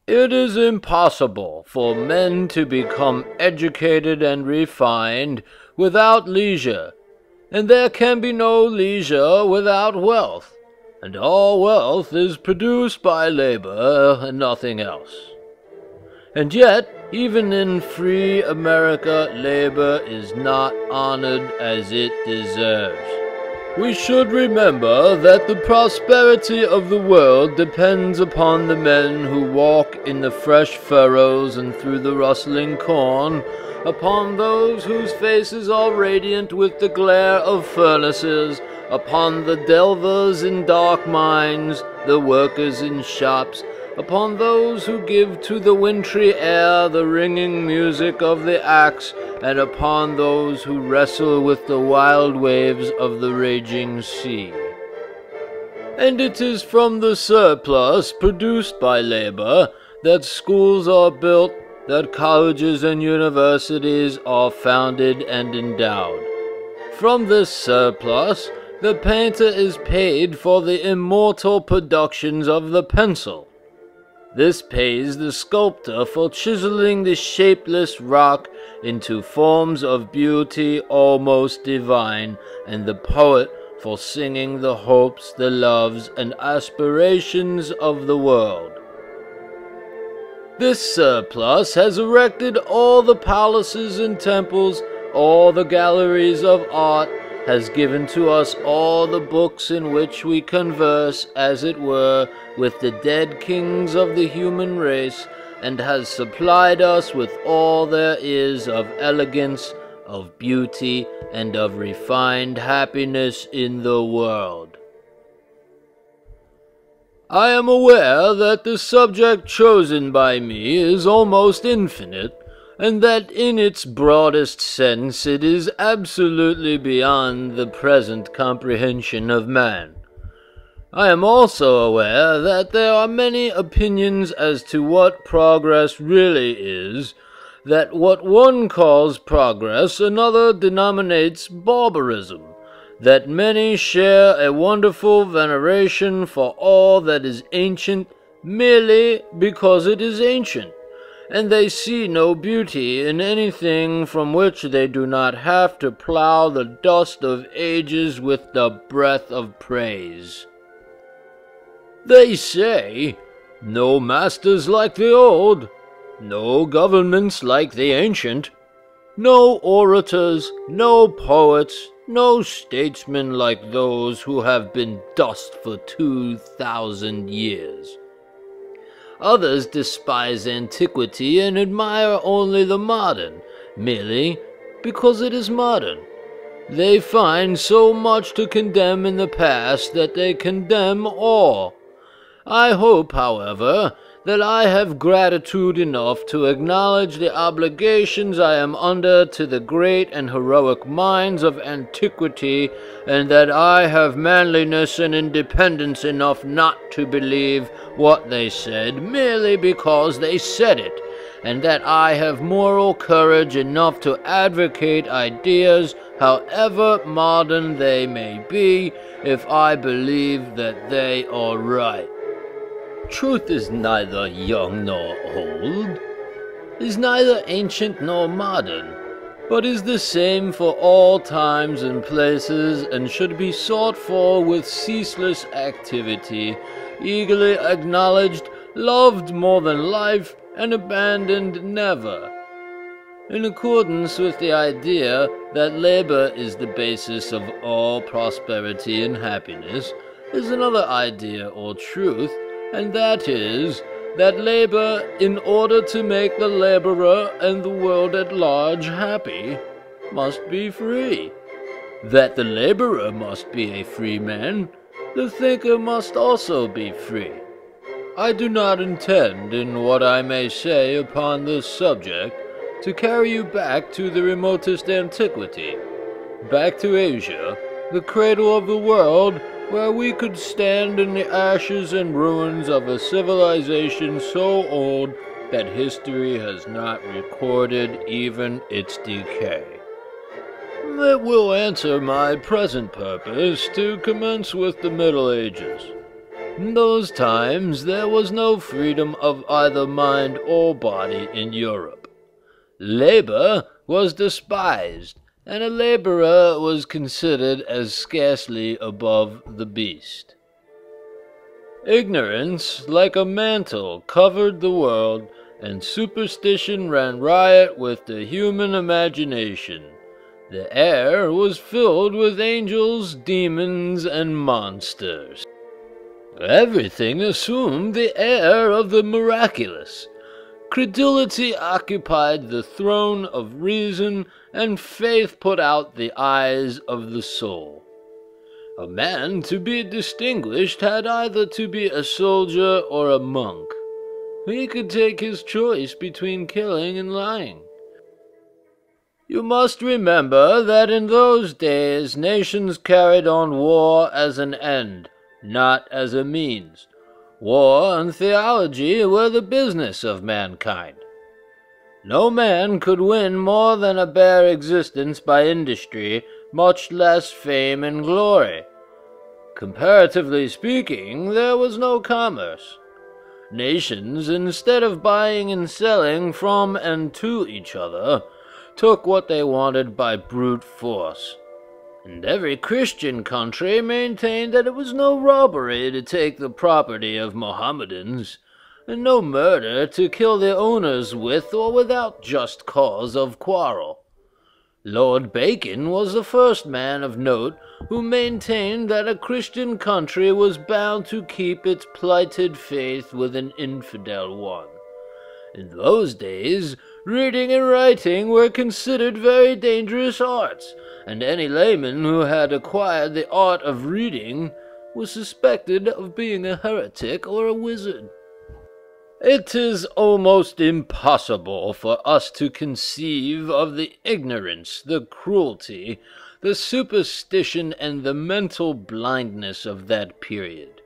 It is impossible for men to become educated and refined without leisure, and there can be no leisure without wealth, and all wealth is produced by labor and nothing else. And yet, even in free America, labor is not honored as it deserves. We should remember that the prosperity of the world depends upon the men who walk in the fresh furrows and through the rustling corn, upon those whose faces are radiant with the glare of furnaces, upon the delvers in dark mines, the workers in shops, upon those who give to the wintry air the ringing music of the axe, and upon those who wrestle with the wild waves of the raging sea. And it is from the surplus produced by labor that schools are built, that colleges and universities are founded and endowed. From this surplus, the painter is paid for the immortal productions of the pencil. This pays the sculptor for chiseling the shapeless rock into forms of beauty almost divine, and the poet for singing the hopes, the loves, and aspirations of the world. This surplus has erected all the palaces and temples, all the galleries of art, has given to us all the books in which we converse, as it were, with the dead kings of the human race, and has supplied us with all there is of elegance, of beauty, and of refined happiness in the world. I am aware that the subject chosen by me is almost infinite, and that in its broadest sense it is absolutely beyond the present comprehension of man. I am also aware that there are many opinions as to what progress really is, that what one calls progress another denominates barbarism, that many share a wonderful veneration for all that is ancient merely because it is ancient, and they see no beauty in anything from which they do not have to plough the dust of ages with the breath of praise. They say, no masters like the old, no governments like the ancient, no orators, no poets, no statesmen like those who have been dust for 2,000 years. Others despise antiquity and admire only the modern, merely because it is modern. They find so much to condemn in the past that they condemn all. I hope, however, that I have gratitude enough to acknowledge the obligations I am under to the great and heroic minds of antiquity, and that I have manliness and independence enough not to believe what they said merely because they said it, and that I have moral courage enough to advocate ideas, however modern they may be, if I believe that they are right. Truth is neither young nor old, is neither ancient nor modern, but is the same for all times and places, and should be sought for with ceaseless activity, eagerly acknowledged, loved more than life, and abandoned never. In accordance with the idea that labor is the basis of all prosperity and happiness, is another idea or truth, and that is, that labor, in order to make the laborer and the world at large happy, must be free. That the laborer must be a free man, the thinker must also be free. I do not intend, in what I may say upon this subject, to carry you back to the remotest antiquity, back to Asia, the cradle of the world, where we could stand in the ashes and ruins of a civilization so old that history has not recorded even its decay. It will answer my present purpose to commence with the Middle Ages. In those times there was no freedom of either mind or body in Europe. Labor was despised, and a laborer was considered as scarcely above the beast. Ignorance, like a mantle, covered the world, and superstition ran riot with the human imagination. The air was filled with angels, demons, and monsters. Everything assumed the air of the miraculous. Credulity occupied the throne of reason, and faith put out the eyes of the soul. A man to be distinguished had either to be a soldier or a monk. He could take his choice between killing and lying. You must remember that in those days nations carried on war as an end, not as a means. War and theology were the business of mankind. No man could win more than a bare existence by industry, much less fame and glory. Comparatively speaking, there was no commerce. Nations, instead of buying and selling from and to each other, took what they wanted by brute force. And every Christian country maintained that it was no robbery to take the property of Mohammedans, and no murder to kill the owners with or without just cause of quarrel. Lord Bacon was the first man of note who maintained that a Christian country was bound to keep its plighted faith with an infidel one. In those days, reading and writing were considered very dangerous arts, and any layman who had acquired the art of reading was suspected of being a heretic or a wizard. It is almost impossible for us to conceive of the ignorance, the cruelty, the superstition, and the mental blindness of that period.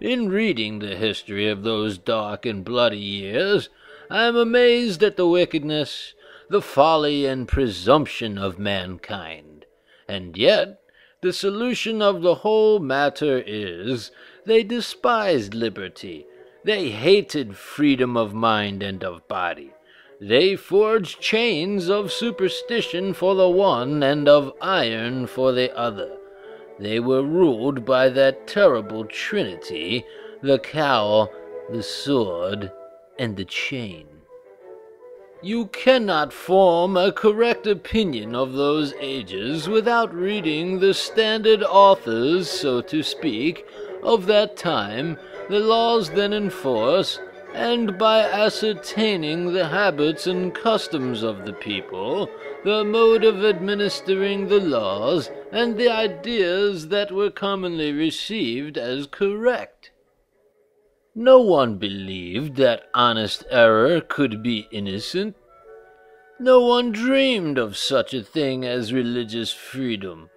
In reading the history of those dark and bloody years, I am amazed at the wickedness, the folly and presumption of mankind. And yet, the solution of the whole matter is, they despised liberty. They hated freedom of mind and of body. They forged chains of superstition for the one and of iron for the other. They were ruled by that terrible trinity, the cowl, the sword, and the chain. You cannot form a correct opinion of those ages without reading the standard authors, so to speak, of that time, the laws then in force, and by ascertaining the habits and customs of the people, the mode of administering the laws, and the ideas that were commonly received as correct. No one believed that honest error could be innocent. No one dreamed of such a thing as religious freedom.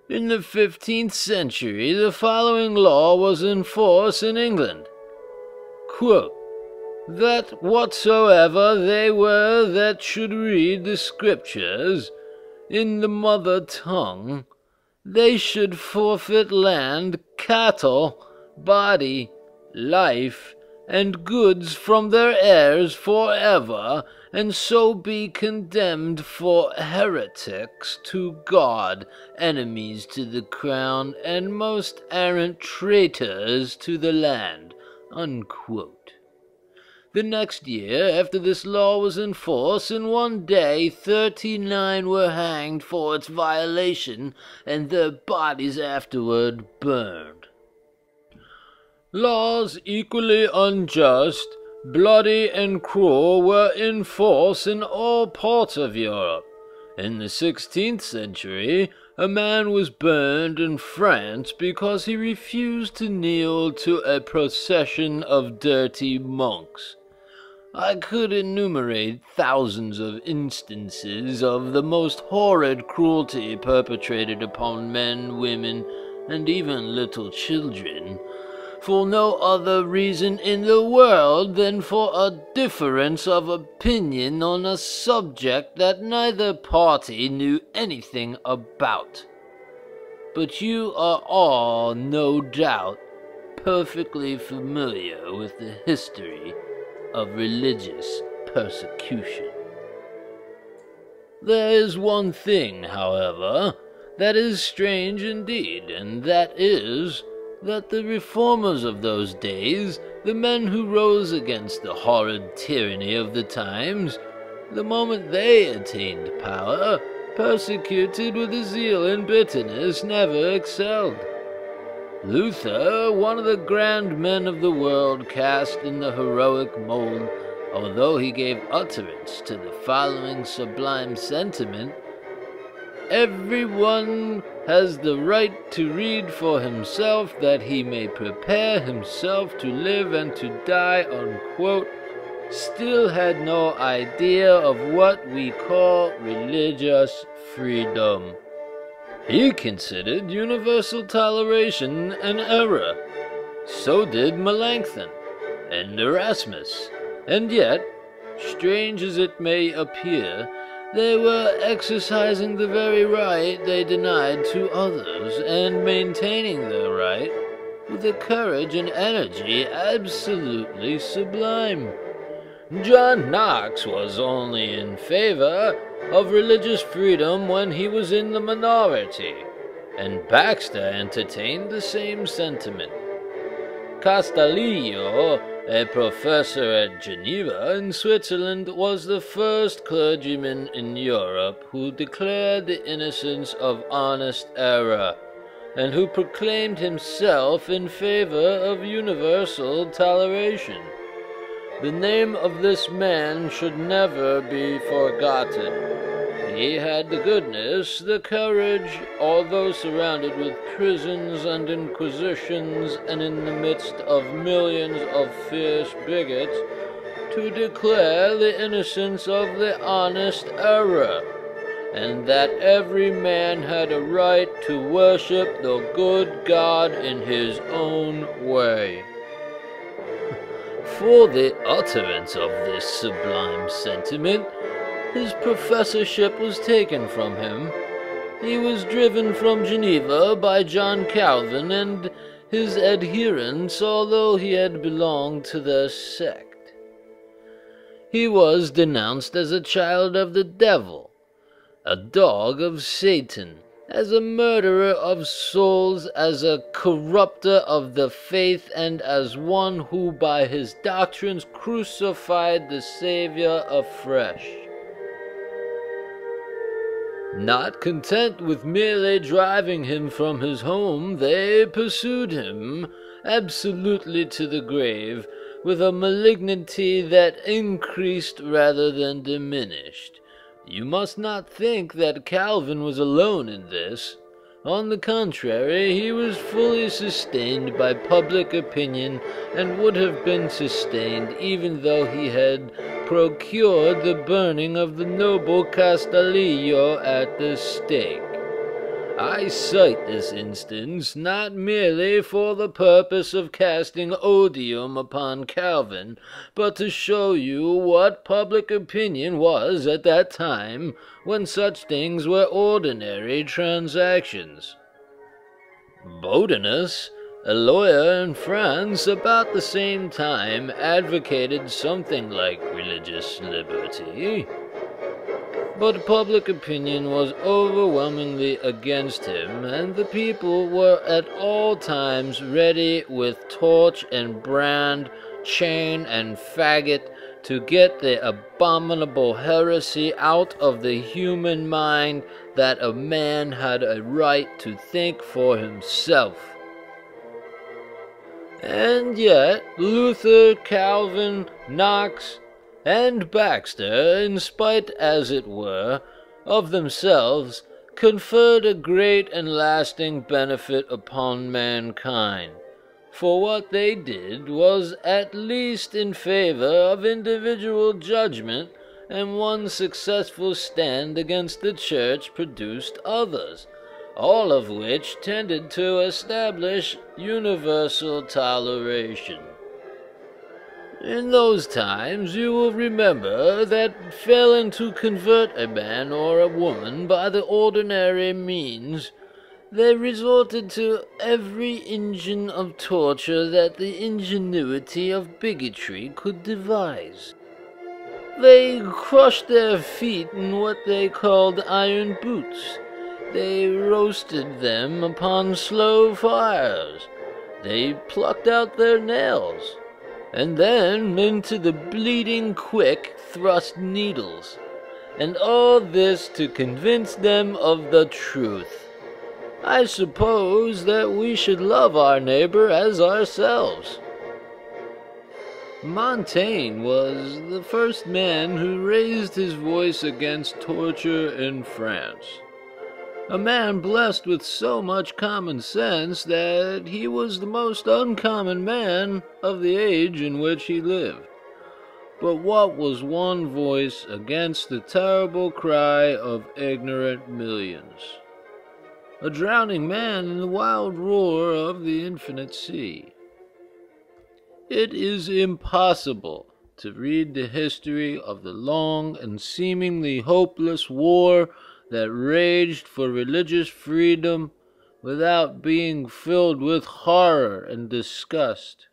In the 15th century, the following law was in force in England. Quote, that whatsoever they were that should read the Scriptures in the mother tongue, they should forfeit land, cattle, body, life, and goods from their heirs forever, and so be condemned for heretics to God, enemies to the crown, and most arrant traitors to the land. Unquote. The next year after this law was in force, in one day 39 were hanged for its violation, and their bodies afterward burned. Laws equally unjust, bloody, and cruel were in force in all parts of Europe. In the 16th century, a man was burned in France because he refused to kneel to a procession of dirty monks. I could enumerate thousands of instances of the most horrid cruelty perpetrated upon men, women, and even little children, for no other reason in the world than for a difference of opinion on a subject that neither party knew anything about. But you are all, no doubt, perfectly familiar with the history of religious persecution. There is one thing, however, that is strange indeed, and that is that the reformers of those days, the men who rose against the horrid tyranny of the times, the moment they attained power, persecuted with a zeal and bitterness never excelled. Luther, one of the grand men of the world, cast in the heroic mold, although he gave utterance to the following sublime sentiment: "Everyone has the right to read for himself that he may prepare himself to live and to die," unquote, still had no idea of what we call religious freedom. He considered universal toleration an error. So did Melanchthon and Erasmus. And yet, strange as it may appear, they were exercising the very right they denied to others, and maintaining their right with a courage and energy absolutely sublime. John Knox was only in favor of religious freedom when he was in the minority, and Baxter entertained the same sentiment. Castalillo, a professor at Geneva in Switzerland, was the first clergyman in Europe who declared the innocence of honest error, and who proclaimed himself in favor of universal toleration. The name of this man should never be forgotten. He had the goodness, the courage, although surrounded with prisons and inquisitions, and in the midst of millions of fierce bigots, to declare the innocence of the honest error, and that every man had a right to worship the good God in his own way. For the utterance of this sublime sentiment, his professorship was taken from him. He was driven from Geneva by John Calvin and his adherents, although he had belonged to their sect. He was denounced as a child of the devil, a dog of Satan, as a murderer of souls, as a corrupter of the faith, and as one who by his doctrines crucified the Savior afresh. Not content with merely driving him from his home, they pursued him absolutely to the grave, with a malignity that increased rather than diminished. You must not think that Calvin was alone in this. On the contrary, he was fully sustained by public opinion, and would have been sustained even though he had procured the burning of the noble Castalillo at the stake. I cite this instance not merely for the purpose of casting odium upon Calvin, but to show you what public opinion was at that time, when such things were ordinary transactions. Bodinus, a lawyer in France, about the same time advocated something like religious liberty, but public opinion was overwhelmingly against him, and the people were at all times ready with torch and brand, chain and faggot, to get the abominable heresy out of the human mind that a man had a right to think for himself. And yet Luther, Calvin, Knox, and Baxter, in spite, as it were, of themselves, conferred a great and lasting benefit upon mankind, for what they did was at least in favor of individual judgment, and one successful stand against the Church produced others, all of which tended to establish universal toleration. In those times, you will remember that failing to convert a man or a woman by the ordinary means, They resorted to every engine of torture that the ingenuity of bigotry could devise. They crushed their feet in what they called iron boots. They roasted them upon slow fires. They plucked out their nails, and then into the bleeding quick thrust needles, and all this to convince them of the truth. I suppose that we should love our neighbor as ourselves. Montaigne was the first man who raised his voice against torture in France. A man blessed with so much common sense that he was the most uncommon man of the age in which he lived. But what was one voice against the terrible cry of ignorant millions? A drowning man in the wild roar of the infinite sea. It is impossible to read the history of the long and seemingly hopeless war that raged for religious freedom without being filled with horror and disgust.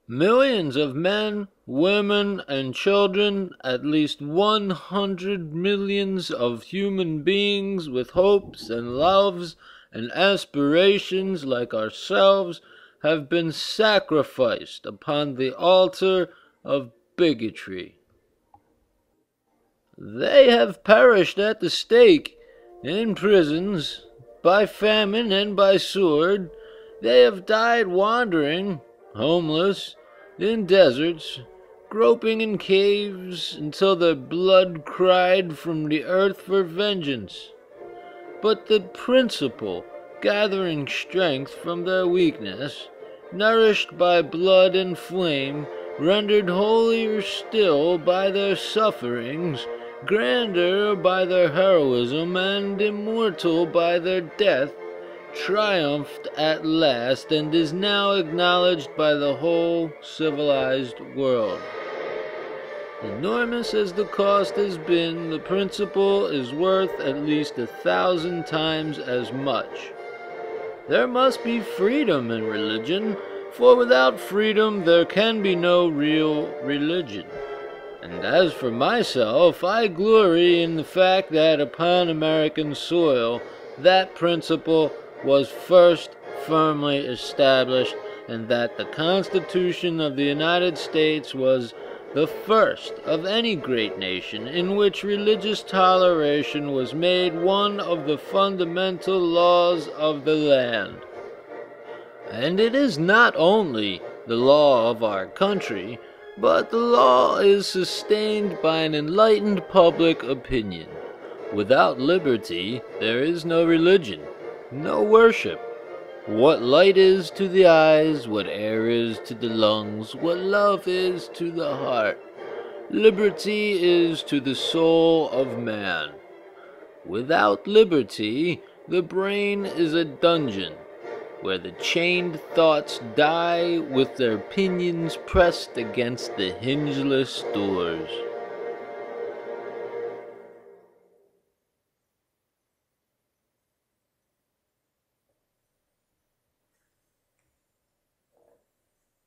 Millions of men, women, and children, at least 100 millions of human beings with hopes and loves and aspirations like ourselves, have been sacrificed upon the altar of bigotry. They have perished at the stake, in prisons, by famine and by sword. They have died wandering, homeless, in deserts, groping in caves, until their blood cried from the earth for vengeance. But the principle, gathering strength from their weakness, nourished by blood and flame, rendered holier still by their sufferings, grander by their heroism, and immortal by their death, triumphed at last, and is now acknowledged by the whole civilized world. Enormous as the cost has been, the principle is worth at least 1,000 times as much. There must be freedom in religion, for without freedom there can be no real religion. And as for myself, I glory in the fact that upon American soil that principle was first firmly established, and that the Constitution of the United States was the first of any great nation in which religious toleration was made one of the fundamental laws of the land. And it is not only the law of our country, but the law is sustained by an enlightened public opinion. Without liberty, there is no religion, no worship. What light is to the eyes, what air is to the lungs, what love is to the heart, liberty is to the soul of man. Without liberty, the brain is a dungeon, where the chained thoughts die with their pinions pressed against the hingeless doors.